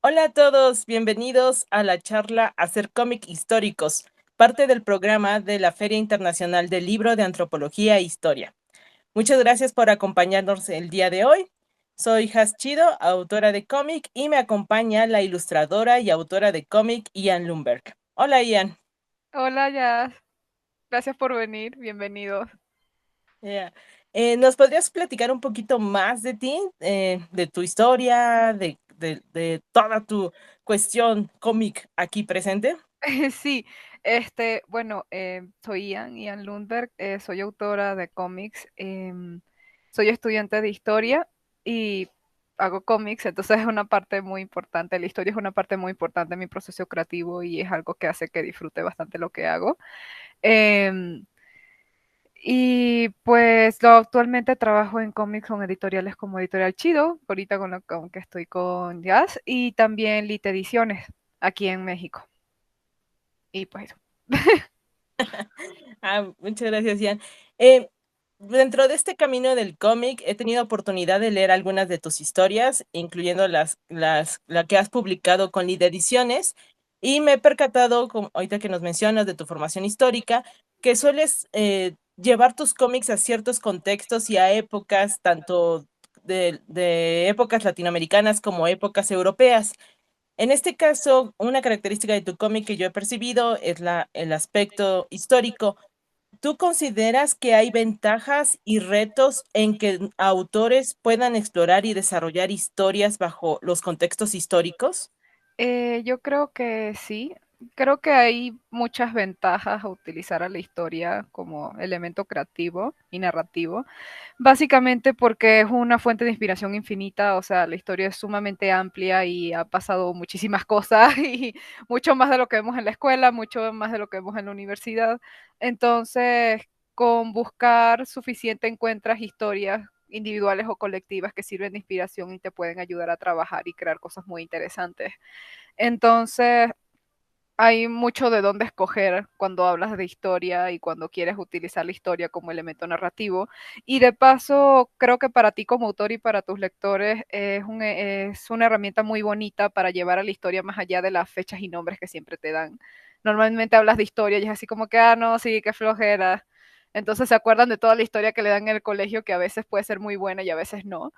Hola a todos, bienvenidos a la charla Hacer cómic históricos, parte del programa de la Feria Internacional del Libro de Antropología e Historia. Muchas gracias por acompañarnos el día de hoy. Soy Has Chido, autora de cómic, y me acompaña la ilustradora y autora de cómic Ian Lumberg. Hola Ian. Hola, ya. Gracias por venir. Bienvenidos. Yeah. ¿Nos podrías platicar un poquito más de ti, de tu historia, de toda tu cuestión cómic aquí presente? Sí, bueno, soy Ian Lundberg, soy autora de cómics, soy estudiante de historia y hago cómics, entonces es una parte muy importante, la historia es una parte muy importante de mi proceso creativo y es algo que hace que disfrute bastante lo que hago. Em, y pues actualmente trabajo en cómics con editoriales como Editorial Chido, ahorita con que estoy con Jazz, y también Lit Ediciones aquí en México. Y pues eso. Muchas gracias, Ian. Eh, Dentro de este camino del cómic, he tenido oportunidad de leer algunas de tus historias, incluyendo la que has publicado con Lid Ediciones, y me he percatado, ahorita que nos mencionas de tu formación histórica, que sueles llevar tus cómics a ciertos contextos y a épocas, tanto de épocas latinoamericanas como épocas europeas. En este caso, una característica de tu cómic que yo he percibido es el aspecto histórico. ¿Tú consideras que hay ventajas y retos en que autores puedan explorar y desarrollar historias bajo los contextos históricos? Yo creo que sí. Creo que hay muchas ventajas a utilizar a la historia como elemento creativo y narrativo. Básicamente porque es una fuente de inspiración infinita, o sea, la historia es sumamente amplia y ha pasado muchísimas cosas y mucho más de lo que vemos en la escuela, mucho más de lo que vemos en la universidad. Entonces, con buscar suficiente encuentras historias individuales o colectivas que sirven de inspiración y te pueden ayudar a trabajar y crear cosas muy interesantes. Entonces, hay mucho de dónde escoger cuando hablas de historia y cuando quieres utilizar la historia como elemento narrativo. Y de paso, creo que para ti como autor y para tus lectores es una herramienta muy bonita para llevar a la historia más allá de las fechas y nombres que siempre te dan. Normalmente hablas de historia y es así como que, no, sí, qué flojera. Entonces se acuerdan de toda la historia que le dan en el colegio, que a veces puede ser muy buena y a veces no,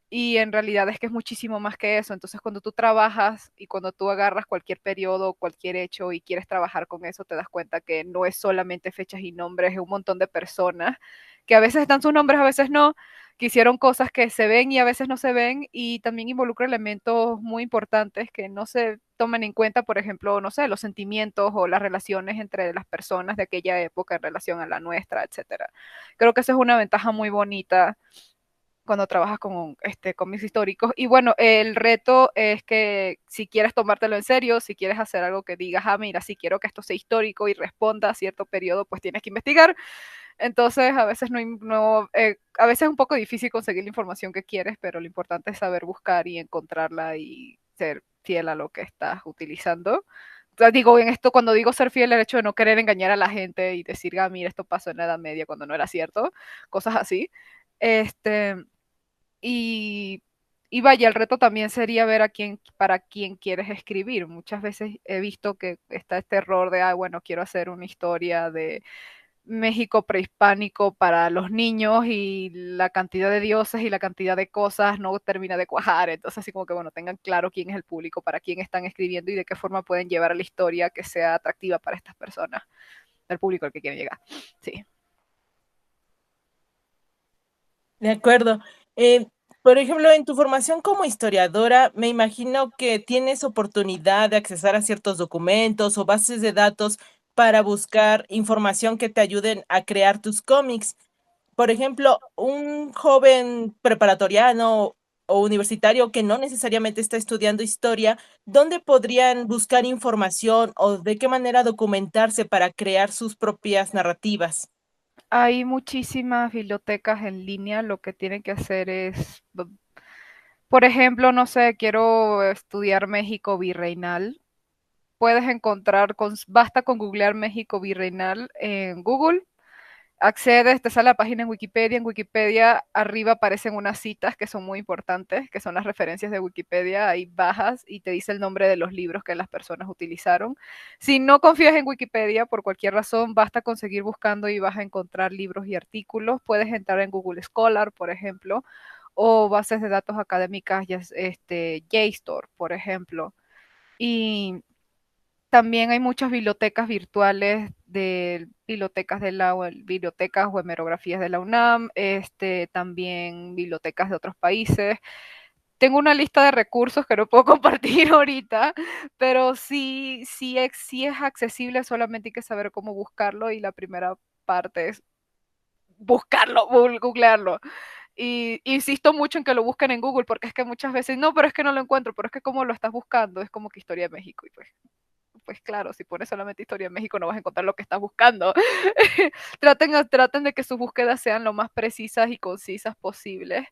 y en realidad es que es muchísimo más que eso. Entonces, cuando tú trabajas y cuando tú agarras cualquier periodo, cualquier hecho y quieres trabajar con eso, te das cuenta que no es solamente fechas y nombres, es un montón de personas que a veces están sus nombres, a veces no, que hicieron cosas que se ven y a veces no se ven, y también involucra elementos muy importantes que no se toman en cuenta, por ejemplo, no sé, los sentimientos o las relaciones entre las personas de aquella época en relación a la nuestra, etcétera. Creo que esa es una ventaja muy bonita cuando trabajas con cómics históricos. Y bueno, el reto es que si quieres tomártelo en serio, si quieres hacer algo que digas, mira, si quiero que esto sea histórico y responda a cierto periodo, pues tienes que investigar. Entonces, a veces a veces es un poco difícil conseguir la información que quieres, pero lo importante es saber buscar y encontrarla y ser fiel a lo que estás utilizando. Digo, en esto, cuando digo ser fiel, el hecho de no querer engañar a la gente y decir, mira, esto pasó en la Edad Media cuando no era cierto, cosas así. Este, y, y vaya, el reto también sería ver para quién quieres escribir. Muchas veces he visto que está este error de, bueno, quiero hacer una historia de México prehispánico para los niños y la cantidad de dioses y la cantidad de cosas no termina de cuajar. Entonces, así como que, bueno, tengan claro quién es el público, para quién están escribiendo y de qué forma pueden llevar a la historia que sea atractiva para estas personas, el público al que quieren llegar. Sí. De acuerdo. Eh, por ejemplo, en tu formación como historiadora, me imagino que tienes oportunidad de accesar a ciertos documentos o bases de datos para buscar información que te ayuden a crear tus cómics. Por ejemplo, un joven preparatoriano o universitario que no necesariamente está estudiando historia, ¿dónde podrían buscar información o de qué manera documentarse para crear sus propias narrativas? Hay muchísimas bibliotecas en línea, lo que tienen que hacer es, por ejemplo, no sé, quiero estudiar México virreinal. Puedes encontrar, basta con googlear México virreinal en Google Accedes, te sale la página en Wikipedia arriba aparecen unas citas que son muy importantes, que son las referencias de Wikipedia, ahí bajas y te dice el nombre de los libros que las personas utilizaron. Si no confías en Wikipedia, por cualquier razón, basta con seguir buscando y vas a encontrar libros y artículos. Puedes entrar en Google Scholar, por ejemplo, o bases de datos académicas, JSTOR, por ejemplo. Y también hay muchas bibliotecas virtuales de bibliotecas de la bibliotecas o hemerografías de la UNAM, también bibliotecas de otros países. Tengo una lista de recursos que no puedo compartir ahorita, pero sí es accesible, solamente hay que saber cómo buscarlo y la primera parte es buscarlo, googlearlo. Y insisto mucho en que lo busquen en Google, porque es que muchas veces, no, pero es que no lo encuentro, pero es que como lo estás buscando, es como que Historia de México, y pues claro, si pones solamente Historia de México no vas a encontrar lo que estás buscando. Traten de que sus búsquedas sean lo más precisas y concisas posibles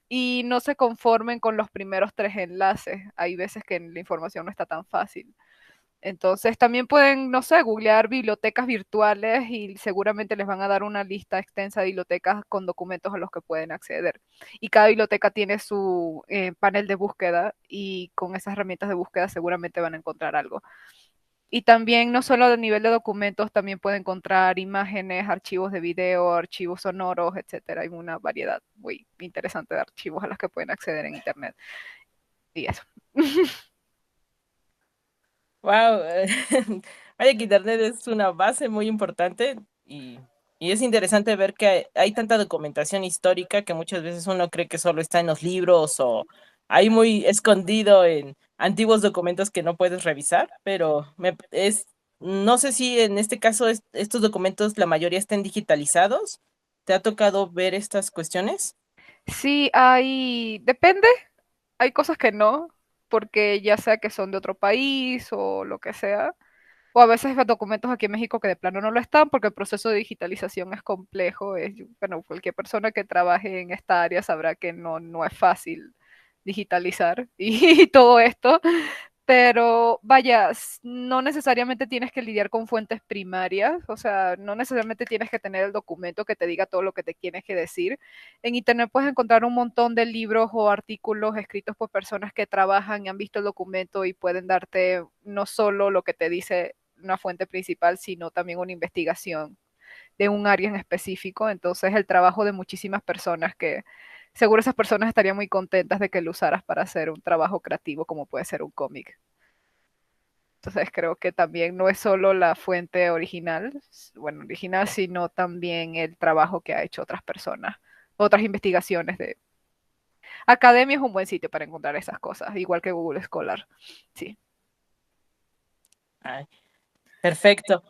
y no se conformen con los primeros tres enlaces. Hay veces que la información no está tan fácil. Entonces también pueden, no sé, googlear bibliotecas virtuales y seguramente les van a dar una lista extensa de bibliotecas con documentos a los que pueden acceder. Y cada biblioteca tiene su panel de búsqueda y con esas herramientas de búsqueda seguramente van a encontrar algo. Y también no solo a nivel de documentos, también puede encontrar imágenes, archivos de video, archivos sonoros, etcétera. Hay una variedad muy interesante de archivos a los que pueden acceder en Internet. Y eso. Wow, vaya que Internet es una base muy importante y es interesante ver que hay tanta documentación histórica que muchas veces uno cree que solo está en los libros o hay muy escondido en antiguos documentos que no puedes revisar, pero no sé si en este caso estos documentos la mayoría estén digitalizados. ¿Te ha tocado ver estas cuestiones? Sí, depende, hay cosas que no, porque ya sea que son de otro país o lo que sea, o a veces hay documentos aquí en México que de plano no lo están porque el proceso de digitalización es complejo. Bueno, cualquier persona que trabaje en esta área sabrá que no es fácil digitalizar y todo esto, pero vaya, no necesariamente tienes que lidiar con fuentes primarias, o sea, no necesariamente tienes que tener el documento que te diga todo lo que te tienes que decir. En Internet puedes encontrar un montón de libros o artículos escritos por personas que trabajan y han visto el documento y pueden darte no solo lo que te dice una fuente principal, sino también una investigación de un área en específico. Entonces, el trabajo de muchísimas personas que seguro esas personas estarían muy contentas de que lo usaras para hacer un trabajo creativo como puede ser un cómic. Entonces creo que también no es solo la fuente original, bueno, original, sino también el trabajo que ha hecho otras personas, otras investigaciones de academia es un buen sitio para encontrar esas cosas, igual que Google Scholar. Sí. Ay, perfecto.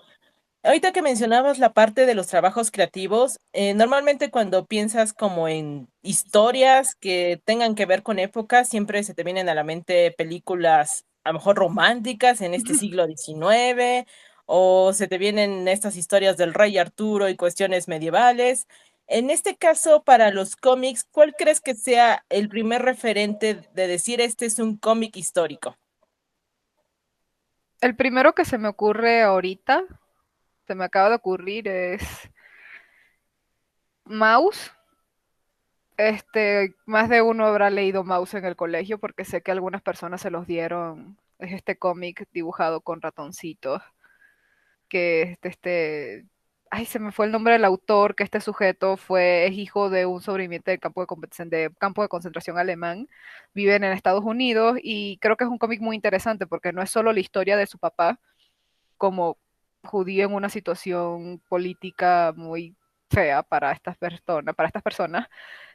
Ahorita que mencionabas la parte de los trabajos creativos, normalmente cuando piensas como en historias que tengan que ver con época, siempre se te vienen a la mente películas a lo mejor románticas en este siglo XIX, o se te vienen estas historias del rey Arturo y cuestiones medievales. En este caso, para los cómics, ¿cuál crees que sea el primer referente de decir este es un cómic histórico? El primero que se me ocurre ahorita, se me acaba de ocurrir, es Mouse. Más de uno habrá leído Mouse en el colegio porque sé que algunas personas se los dieron. Es este cómic dibujado con ratoncitos que ay, se me fue el nombre del autor, que este sujeto es hijo de un sobreviviente del campo de concentración alemán, viven en Estados Unidos y creo que es un cómic muy interesante porque no es solo la historia de su papá como judío en una situación política muy fea para estas personas,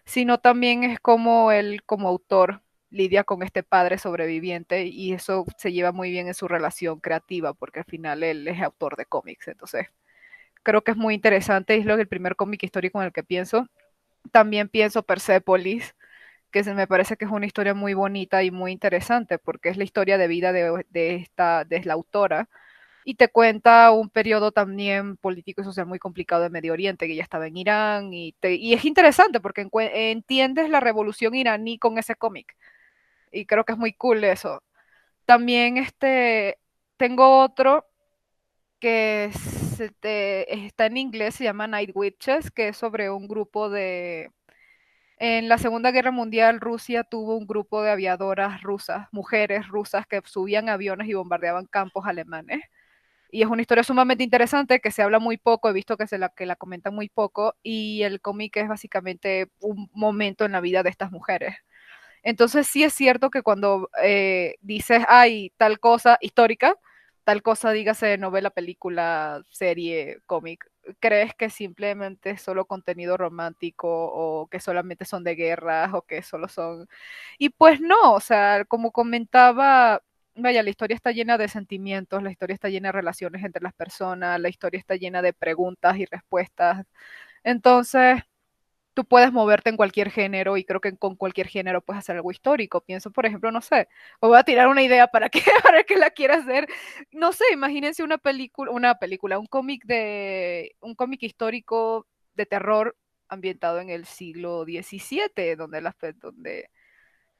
sino también es como él como autor lidia con este padre sobreviviente y eso se lleva muy bien en su relación creativa porque al final él es autor de cómics, entonces creo que es muy interesante, es lo el primer cómic histórico en el que pienso. También pienso Persepolis, que me parece que es una historia muy bonita y muy interesante, porque es la historia de vida de la autora, y te cuenta un periodo también político y social muy complicado de Medio Oriente, que ella estaba en Irán, y es interesante porque entiendes la revolución iraní con ese cómic, y creo que es muy cool eso. También tengo otro que está en inglés, se llama Night Witches, que es sobre un grupo de... En la Segunda Guerra Mundial, Rusia tuvo un grupo de aviadoras rusas, mujeres rusas que subían aviones y bombardeaban campos alemanes. Y es una historia sumamente interesante que se habla muy poco, he visto que la comentan muy poco, y el cómic es básicamente un momento en la vida de estas mujeres. Entonces sí es cierto que cuando dices, hay tal cosa histórica, tal cosa, dígase novela, película, serie, cómic, crees que simplemente es solo contenido romántico o que solamente son de guerras o que solo son... Y pues no, o sea, como comentaba, vaya, la historia está llena de sentimientos, la historia está llena de relaciones entre las personas, la historia está llena de preguntas y respuestas. Entonces, tú puedes moverte en cualquier género y creo que con cualquier género puedes hacer algo histórico. Pienso, por ejemplo, no sé, o voy a tirar una idea para que, para que la quiera hacer. No sé, imagínense una película, un cómic histórico de terror ambientado en el siglo XVII, donde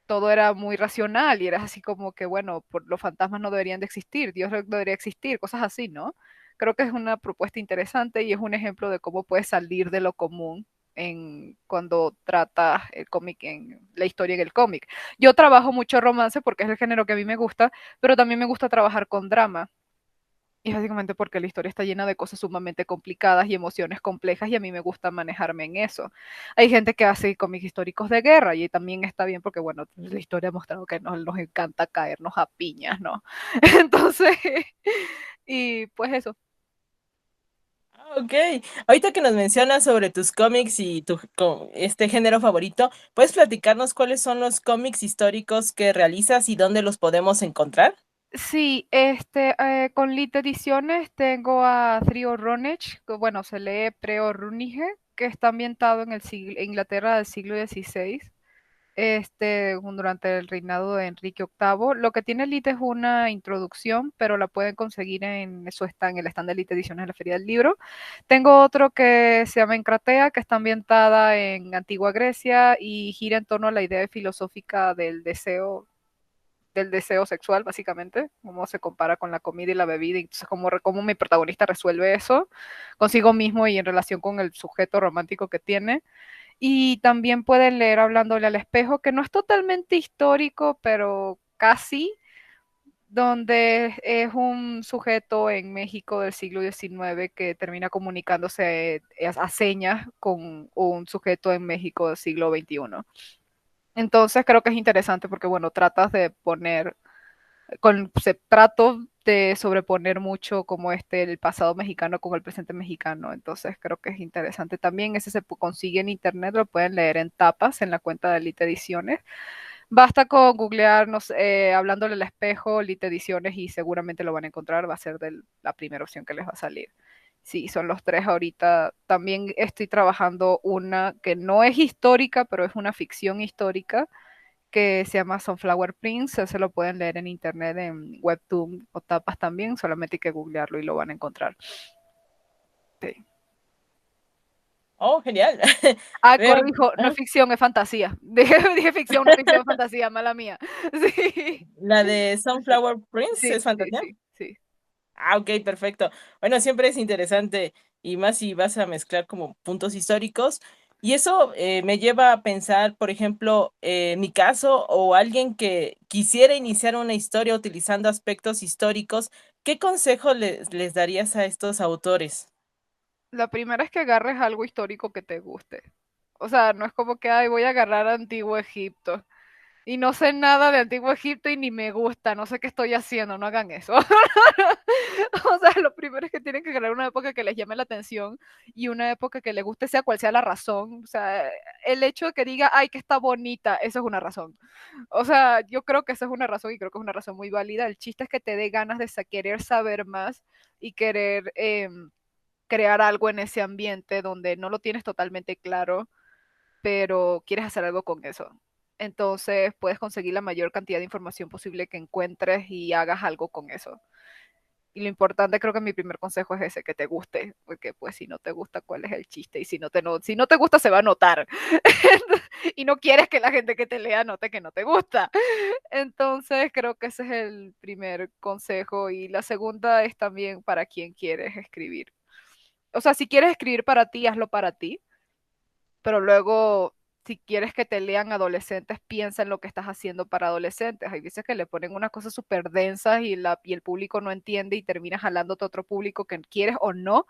todo era muy racional y eras así como que, bueno, los fantasmas no deberían de existir, Dios no debería existir, cosas así, ¿no? Creo que es una propuesta interesante y es un ejemplo de cómo puedes salir de lo común cuando trata el cómic en la historia en el cómic. Yo trabajo mucho romance porque es el género que a mí me gusta, pero también me gusta trabajar con drama. Y es básicamente porque la historia está llena de cosas sumamente complicadas y emociones complejas y a mí me gusta manejarme en eso. Hay gente que hace cómics históricos de guerra y también está bien porque, bueno, la historia ha mostrado que nos encanta caernos a piñas, ¿no? Entonces, y pues eso. Ok, ahorita que nos mencionas sobre tus cómics y este género favorito, ¿puedes platicarnos cuáles son los cómics históricos que realizas y dónde los podemos encontrar? Sí, con Lit Ediciones tengo a Trio Ronech, que bueno, se lee Preo Runige, que está ambientado en Inglaterra del siglo XVI. Durante el reinado de Enrique VIII. Lo que tiene Elite es una introducción, pero la pueden conseguir eso está en el stand de Elite Ediciones de la Feria del Libro. Tengo otro que se llama Encratea, que está ambientada en Antigua Grecia y gira en torno a la idea filosófica del deseo sexual, básicamente, cómo se compara con la comida y la bebida, y entonces cómo mi protagonista resuelve eso consigo mismo y en relación con el sujeto romántico que tiene. Y también pueden leer Hablándole al espejo, que no es totalmente histórico, pero casi, donde es un sujeto en México del siglo XIX que termina comunicándose a señas con un sujeto en México del siglo XXI. Entonces creo que es interesante porque, bueno, tratas de poner, se trato de sobreponer mucho como el pasado mexicano con el presente mexicano. Entonces creo que es interesante también. Ese se consigue en internet, lo pueden leer en tapas en la cuenta de Elite Ediciones. Basta con googlear, no sé, hablándole al espejo, Elite Ediciones y seguramente lo van a encontrar. Va a ser la primera opción que les va a salir. Sí, son los tres ahorita. También estoy trabajando una que no es histórica, pero es una ficción histórica que se llama Sunflower Prince, se lo pueden leer en internet, en Webtoon o tapas también, solamente hay que googlearlo y lo van a encontrar. Sí. Oh, genial. Ah, Me corrijo, no es ah, ficción, es fantasía. Dije ficción, no ficción, es fantasía, mala mía. Sí, La de Sunflower Prince sí, es sí, fantasía. sí, sí. Ah, ok, perfecto. Bueno, siempre es interesante y más si vas a mezclar como puntos históricos. Y eso me lleva a pensar, por ejemplo, en mi caso o alguien que quisiera iniciar una historia utilizando aspectos históricos, ¿qué consejo les darías a estos autores? La primera es que agarres algo histórico que te guste. O sea, no es como que, ay, voy a agarrar Antiguo Egipto. Y no sé nada de Antiguo Egipto y ni me gusta, no sé qué estoy haciendo, no hagan eso. O sea, lo primero es que tienen que crear una época que les llame la atención y una época que les guste, sea cual sea la razón. O sea, el hecho de que diga, ay, que está bonita, eso es una razón. O sea, yo creo que esa es una razón y creo que es una razón muy válida. El chiste es que te dé ganas de querer saber más y querer crear algo en ese ambiente donde no lo tienes totalmente claro, pero quieres hacer algo con eso. Entonces puedes conseguir la mayor cantidad de información posible que encuentres y hagas algo con eso. Y lo importante creo que mi primer consejo es ese, que te guste, porque pues si no te gusta, ¿cuál es el chiste? Y si no te gusta, se va a notar. Y no quieres que la gente que te lea note que no te gusta. Entonces creo que ese es el primer consejo. Y la segunda es también para quien quieres escribir. O sea, si quieres escribir para ti, hazlo para ti, pero luego, si quieres que te lean adolescentes, piensa en lo que estás haciendo para adolescentes. Hay veces que le ponen unas cosas súper densas y el público no entiende y termina jalándote a otro público que quieres o no,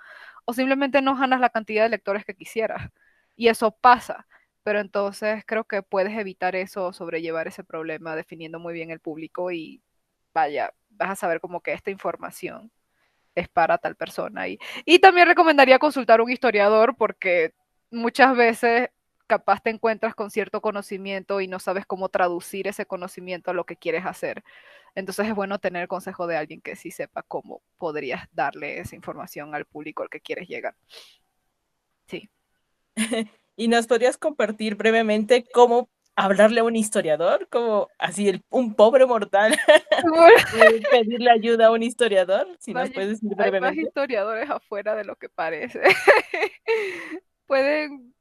o simplemente no ganas la cantidad de lectores que quisieras. Y eso pasa. Pero entonces creo que puedes evitar eso, sobrellevar ese problema, definiendo muy bien el público y vaya, vas a saber como que esta información es para tal persona. Y también recomendaría consultar un historiador porque muchas veces capaz te encuentras con cierto conocimiento y no sabes cómo traducir ese conocimiento a lo que quieres hacer. Entonces es bueno tener el consejo de alguien que sí sepa cómo podrías darle esa información al público al que quieres llegar. Sí. ¿Y nos podrías compartir brevemente cómo hablarle a un historiador? Como así un pobre mortal puede pedirle ayuda a un historiador, si nos Vaya, puedes decir hay más brevemente. historiadores afuera de lo que parece. Pueden,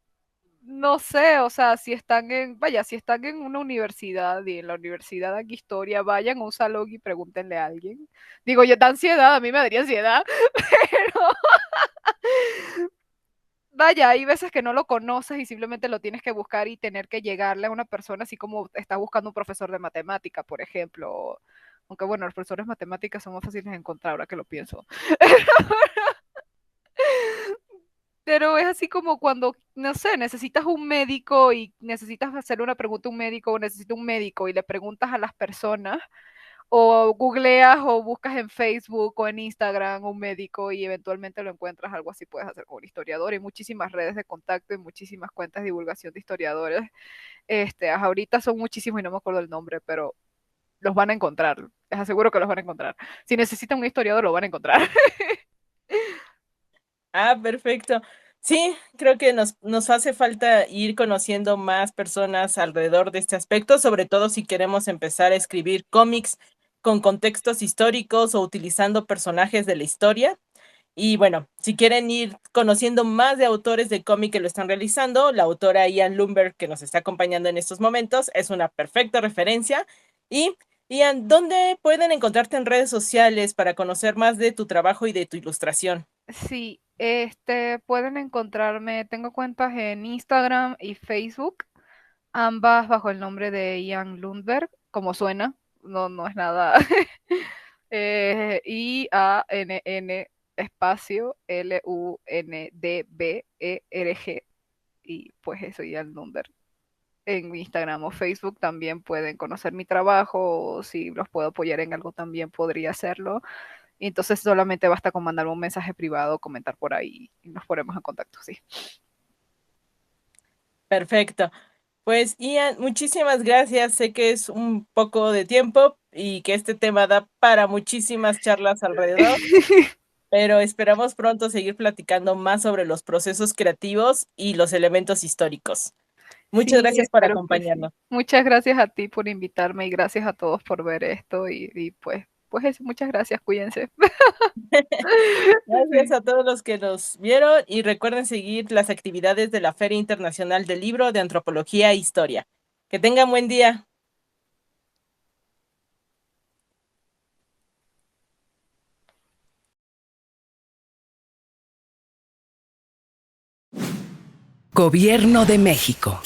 no sé, o sea, si están en una universidad y en la universidad dan historia, vayan a un salón y pregúntenle a alguien. Digo, yo da ansiedad, a mí me daría ansiedad, pero vaya, hay veces que no lo conoces y simplemente lo tienes que buscar y tener que llegarle a una persona, así como estás buscando un profesor de matemática, por ejemplo. Aunque bueno, los profesores de matemáticas son más fáciles de encontrar ahora que lo pienso. Pero es así como cuando, no sé, necesitas un médico y necesitas hacerle una pregunta a un médico o necesitas un médico y le preguntas a las personas o googleas o buscas en Facebook o en Instagram un médico y eventualmente lo encuentras, algo así puedes hacer con un historiador. Hay muchísimas redes de contacto y muchísimas cuentas de divulgación de historiadores. Ahorita son muchísimos y no me acuerdo el nombre, pero los van a encontrar. Les aseguro que los van a encontrar. Si necesitan un historiador, lo van a encontrar. Ah, perfecto. Sí, creo que nos hace falta ir conociendo más personas alrededor de este aspecto, sobre todo si queremos empezar a escribir cómics con contextos históricos o utilizando personajes de la historia. Y bueno, si quieren ir conociendo más de autores de cómic que lo están realizando, la autora Ian Lumberg, que nos está acompañando en estos momentos, es una perfecta referencia. Y Ian, ¿dónde pueden encontrarte en redes sociales para conocer más de tu trabajo y de tu ilustración? Sí, pueden encontrarme, tengo cuentas en Instagram y Facebook, ambas bajo el nombre de Ian Lundberg, como suena, no es nada. IANN espacio LUNDBERG y pues eso, Ian Lundberg. En Instagram o Facebook también pueden conocer mi trabajo o si los puedo apoyar en algo también podría hacerlo. Y entonces solamente basta con mandarme un mensaje privado, comentar por ahí y nos ponemos en contacto, sí. Perfecto. Pues Ian, muchísimas gracias. Sé que es un poco de tiempo y que este tema da para muchísimas charlas alrededor, pero esperamos pronto seguir platicando más sobre los procesos creativos y los elementos históricos. Muchas Sí, gracias por espero que sí. acompañarnos. Muchas gracias a ti por invitarme y gracias a todos por ver esto y pues eso, muchas gracias, cuídense. Gracias Sí. a todos los que nos vieron y recuerden seguir las actividades de la Feria Internacional del Libro de Antropología e Historia. Que tengan buen día. Gobierno de México.